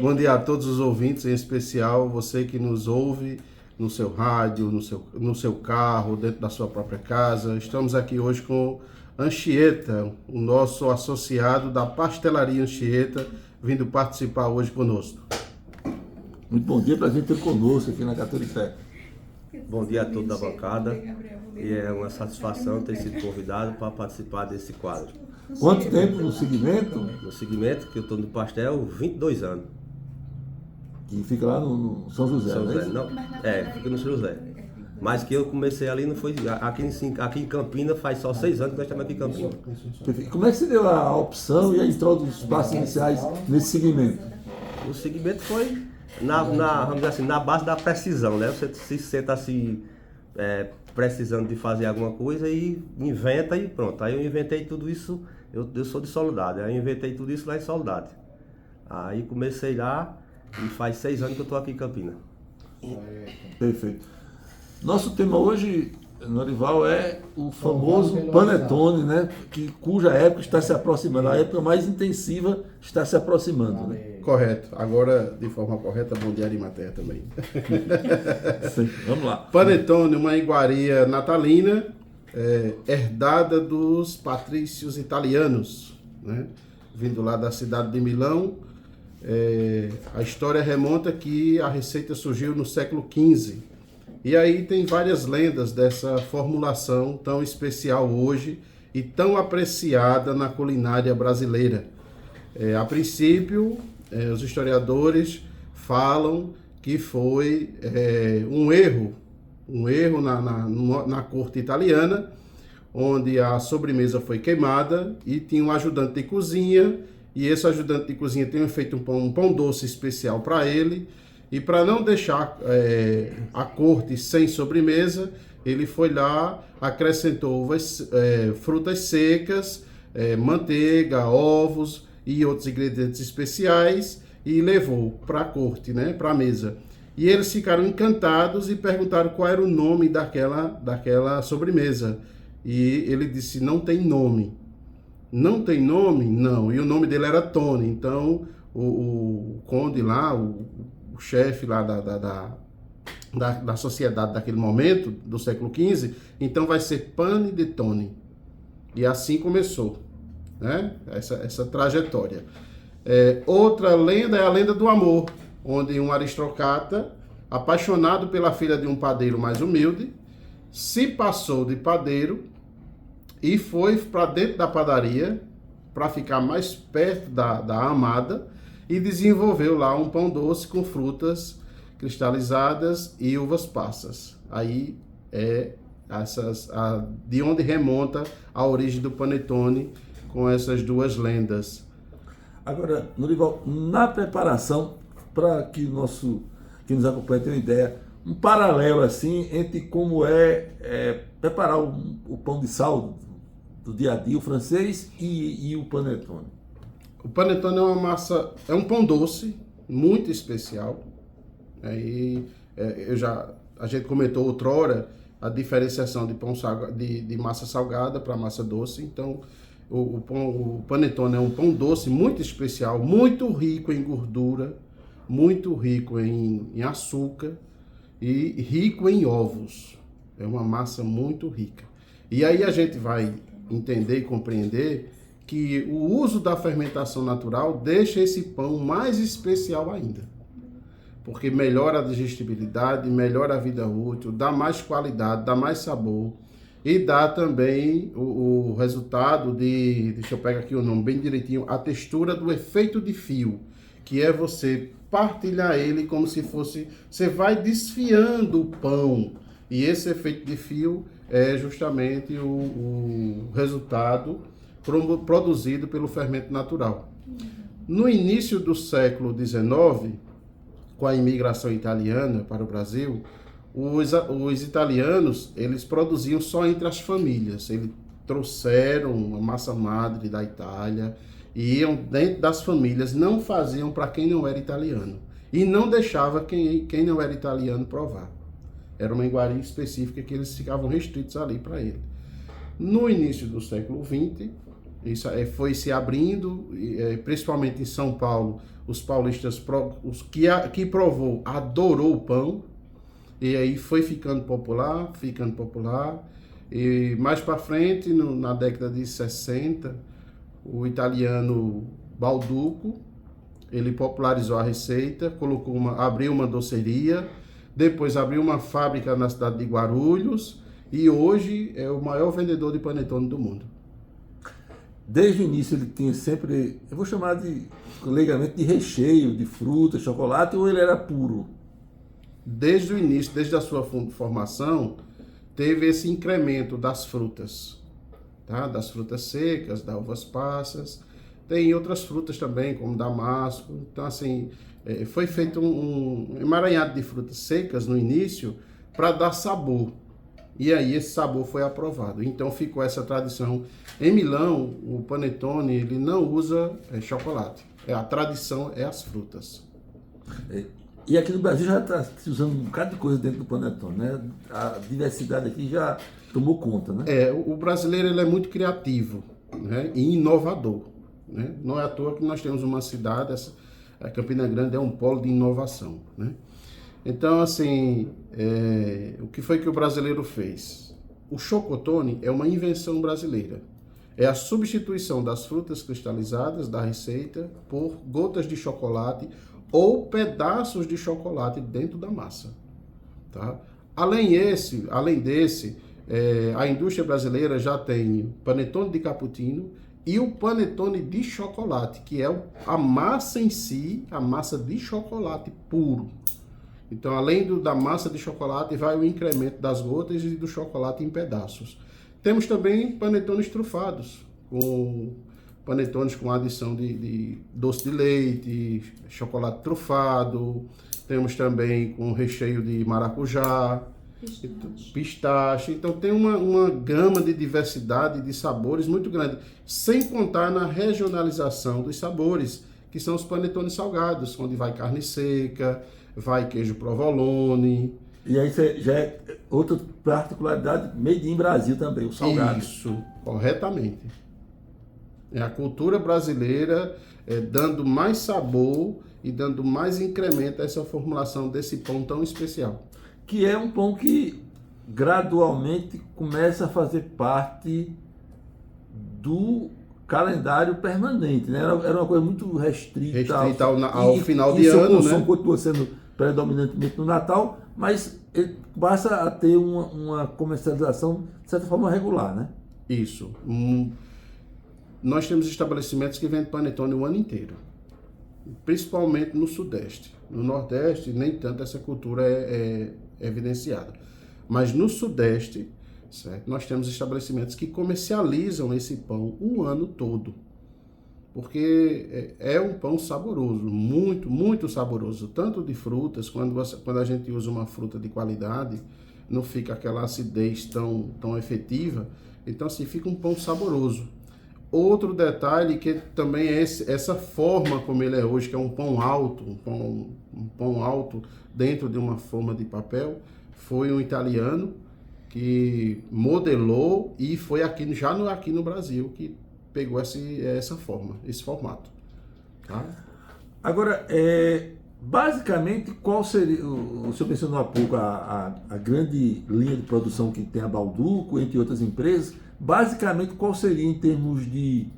Bom dia a todos os ouvintes, em especial você que nos ouve no seu rádio, no seu carro, dentro da sua própria casa. Estamos aqui hoje com Anchieta, o nosso associado da Pastelaria Anchieta, vindo participar hoje conosco. Muito bom dia para a gente ter conosco aqui na Caturité. Bom dia a todos da bancada e é uma satisfação ter sido convidado para participar desse quadro. Quanto tempo no segmento? No segmento que eu estou no pastel, 22 anos. Que fica lá no São José, São não é José, isso? não, fica no São José. Mas que eu comecei ali não foi aqui em Campinas faz só 6 anos que nós estamos aqui em Campinas. Perfeito. Como é que você deu a opção e a introdução dos passos iniciais nesse segmento? O segmento foi vamos dizer assim, na base da precisão, né? Você se senta assim, precisando de fazer alguma coisa e inventa e pronto. Aí eu inventei tudo isso, eu sou de Soledade, aí eu inventei tudo isso lá em Soledade. Aí comecei lá e faz 6 anos que eu estou aqui em Campinas. Perfeito. Nosso tema hoje, Norival, é o famoso panetone, né? Cuja época está se aproximando, a época mais intensiva está se aproximando, né? Correto. Agora, de forma correta, bom dia Arimateia também. Sim, vamos lá. Panetone, uma iguaria natalina, herdada dos patrícios italianos, né? Vindo lá da cidade de Milão. A história remonta que a receita surgiu no século XV. E aí tem várias lendas dessa formulação tão especial hoje e tão apreciada na culinária brasileira. A princípio, os historiadores falam que foi um erro na corte italiana, onde a sobremesa foi queimada e tinha um ajudante de cozinha, e esse ajudante de cozinha tinha feito um pão doce especial para ele, e para não deixar a corte sem sobremesa, ele foi lá, acrescentou frutas secas, manteiga, ovos e outros ingredientes especiais e levou para a corte, né, para a mesa. E eles ficaram encantados e perguntaram qual era o nome daquela sobremesa. E ele disse, não tem nome. Não tem nome? Não. E o nome dele era Tony. Então, o conde lá, o chefe lá da sociedade daquele momento, do século XV, então vai ser Pane de Tony. E assim começou, né? Essa trajetória. Outra lenda é a lenda do amor, onde um aristocrata, apaixonado pela filha de um padeiro mais humilde, se passou de padeiro e foi para dentro da padaria para ficar mais perto da amada e desenvolveu lá um pão doce com frutas cristalizadas e uvas passas. Aí de onde remonta a origem do panetone com essas duas lendas. Agora, Norival, na preparação, para que quem nos acompanha tenha uma ideia, um paralelo assim entre como preparar o pão de sal do dia a dia, o francês e o panetone. O panetone é uma massa, é um pão doce muito especial. Aí a gente comentou outrora a diferenciação de massa salgada para massa doce. Então, o panetone é um pão doce muito especial, muito rico em gordura, muito rico em açúcar e rico em ovos. É uma massa muito rica. E aí a gente vai entender e compreender que o uso da fermentação natural deixa esse pão mais especial ainda. Porque melhora a digestibilidade, melhora a vida útil, dá mais qualidade, dá mais sabor e dá também o resultado deixa eu pegar aqui o nome bem direitinho, a textura do efeito de fio, que é você partilhar ele como se fosse, você vai desfiando o pão, e esse efeito de fio é justamente o resultado produzido pelo fermento natural. No início do século XIX, com a imigração italiana para o Brasil, os italianos, eles produziam só entre as famílias. Eles trouxeram a massa madre da Itália e iam dentro das famílias, não faziam para quem não era italiano. E não deixava quem não era italiano provar. Era uma iguaria específica que eles ficavam restritos ali para ele. No início do século XX, Isso foi se abrindo, principalmente em São Paulo, os paulistas, que provou, adorou o pão, e aí foi ficando popular, e mais para frente, na década de 60, o italiano Balduco, ele popularizou a receita, abriu uma doceria, depois abriu uma fábrica na cidade de Guarulhos, e hoje é o maior vendedor de panetone do mundo. Desde o início ele tinha sempre, eu vou chamar legalmente de recheio, de fruta, chocolate, ou ele era puro? Desde o início, desde a sua formação, teve esse incremento das frutas, tá? Das frutas secas, das uvas passas, tem outras frutas também, como damasco. Então, assim, foi feito um emaranhado de frutas secas no início para dar sabor. E aí esse sabor foi aprovado. Então ficou essa tradição. Em Milão, o panetone ele não usa chocolate. A tradição é as frutas. E aqui no Brasil já está se usando um bocado de coisa dentro do panetone, né? A diversidade aqui já tomou conta, né? O brasileiro ele é muito criativo, né? E inovador, né? Não é à toa que nós temos uma cidade, a Campina Grande é um polo de inovação, né? Então, assim, o que foi que o brasileiro fez? O chocotone é uma invenção brasileira. É a substituição das frutas cristalizadas da receita por gotas de chocolate ou pedaços de chocolate dentro da massa. Tá? Além desse, a indústria brasileira já tem panetone de cappuccino e o panetone de chocolate, que é a massa em si, a massa de chocolate puro. Então, além da massa de chocolate, vai o incremento das gotas e do chocolate em pedaços. Temos também panetones trufados, com panetones com adição de doce de leite, chocolate trufado. Temos também com recheio de maracujá, pistache. Então, tem uma gama de diversidade de sabores muito grande, sem contar na regionalização dos sabores, que são os panetones salgados, onde vai carne seca, vai queijo provolone. E aí já é outra particularidade, made in Brasil também, o salgado. Isso, corretamente. É a cultura brasileira dando mais sabor e dando mais incremento a essa formulação desse pão tão especial. Que é um pão que gradualmente começa a fazer parte do calendário permanente, né? Era uma coisa muito restrita ao final de ano, né? O consumo continua sendo predominantemente no Natal, mas ele passa a ter uma comercialização, de certa forma, regular, né? Isso. Nós temos estabelecimentos que vendem panetone o ano inteiro, principalmente no Sudeste. No Nordeste, nem tanto essa cultura é evidenciada. Mas no Sudeste, certo? Nós temos estabelecimentos que comercializam esse pão o ano todo. Porque é um pão saboroso, muito, muito saboroso. Tanto de frutas, quando a gente usa uma fruta de qualidade, não fica aquela acidez tão efetiva. Então, assim, fica um pão saboroso. Outro detalhe que também é essa forma como ele é hoje, que é um pão alto, um pão alto dentro de uma forma de papel, foi um italiano que modelou e foi aqui no Brasil que pegou essa forma, esse formato. Tá? Agora, basicamente, qual seria, o senhor mencionou há pouco a grande linha de produção que tem a Balduco, entre outras empresas, basicamente qual seria em termos de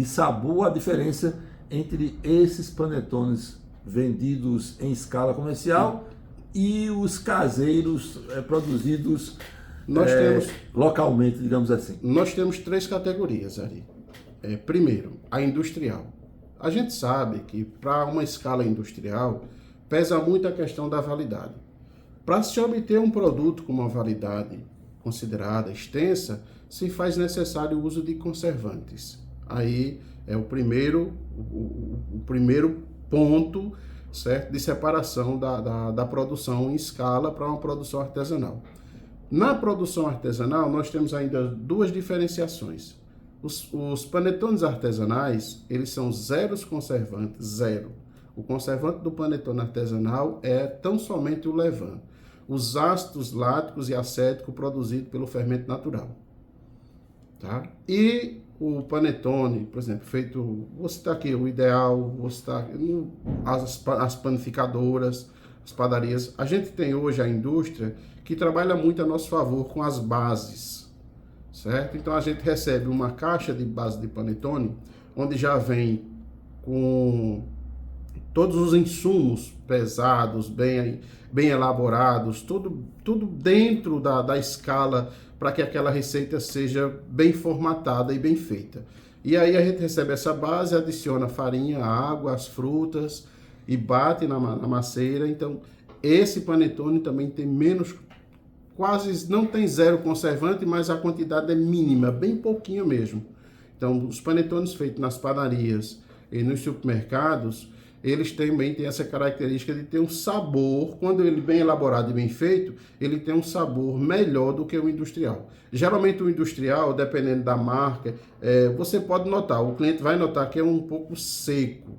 sabor a diferença entre esses panetones vendidos em escala comercial e os caseiros produzidos localmente, digamos assim? Nós temos 3 categorias ali. Primeiro, a industrial. A gente sabe que para uma escala industrial pesa muito a questão da validade. Para se obter um produto com uma validade considerada extensa, se faz necessário o uso de conservantes. Aí é o primeiro ponto, certo, de separação da produção em escala para uma produção artesanal. Na produção artesanal, nós temos ainda 2 diferenciações. Os panetones artesanais, eles são zeros conservantes, zero. O conservante do panetone artesanal é tão somente o levain, os ácidos láticos e acético produzidos pelo fermento natural. Tá? E o panetone, por exemplo, feito, vou citar aqui o Ideal, vou citar as panificadoras, as padarias. A gente tem hoje a indústria que trabalha muito a nosso favor com as bases, certo? Então a gente recebe uma caixa de base de panetone, onde já vem com todos os insumos pesados, bem elaborados, tudo dentro da escala para que aquela receita seja bem formatada e bem feita. E aí a gente recebe essa base, adiciona farinha, água, as frutas e bate na maceira. Então esse panetone também tem menos, quase não tem zero conservante, mas a quantidade é mínima, bem pouquinho mesmo. Então os panetones feitos nas padarias e nos supermercados, eles também têm essa característica de ter um sabor, quando ele bem elaborado e bem feito, ele tem um sabor melhor do que o industrial. Geralmente o industrial, dependendo da marca, você pode notar, o cliente vai notar que é um pouco seco,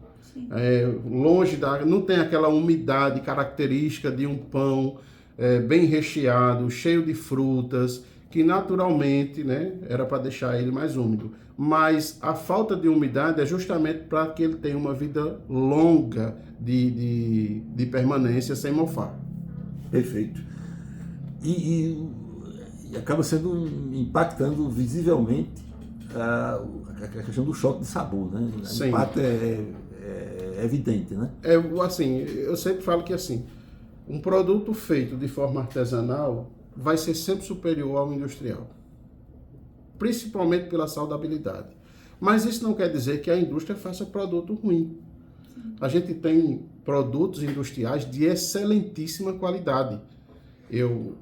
longe não tem aquela umidade característica de um pão bem recheado, cheio de frutas, que naturalmente, né, era para deixar ele mais úmido. Mas a falta de umidade é justamente para que ele tenha uma vida longa de permanência sem mofar. Perfeito. E acaba sendo impactando visivelmente a questão do choque de sabor, né? O impacto é evidente, né? Assim, eu sempre falo que assim, um produto feito de forma artesanal vai ser sempre superior ao industrial, principalmente pela saudabilidade. Mas isso não quer dizer que a indústria faça produto ruim. A gente tem produtos industriais de excelentíssima qualidade.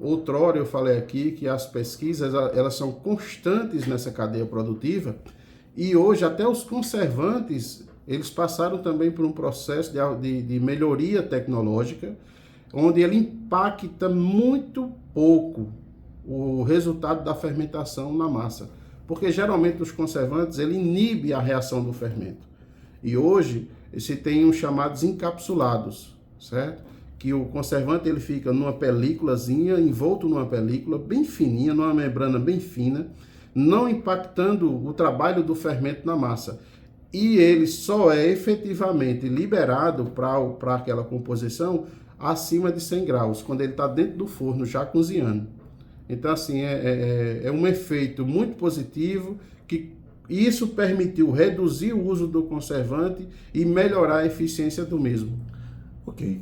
Outrora eu falei aqui que as pesquisas elas são constantes nessa cadeia produtiva, e hoje até os conservantes eles passaram também por um processo de melhoria tecnológica, onde ele impacta muito pouco o resultado da fermentação na massa. Porque geralmente os conservantes, ele inibe a reação do fermento. E hoje, se tem os chamados encapsulados, certo? Que o conservante ele fica numa películazinha, envolto numa película bem fininha, numa membrana bem fina, não impactando o trabalho do fermento na massa. E ele só é efetivamente liberado para aquela composição acima de 100 graus, quando ele está dentro do forno já cozinhando. Então, assim, é um efeito muito positivo, que isso permitiu reduzir o uso do conservante e melhorar a eficiência do mesmo. Ok.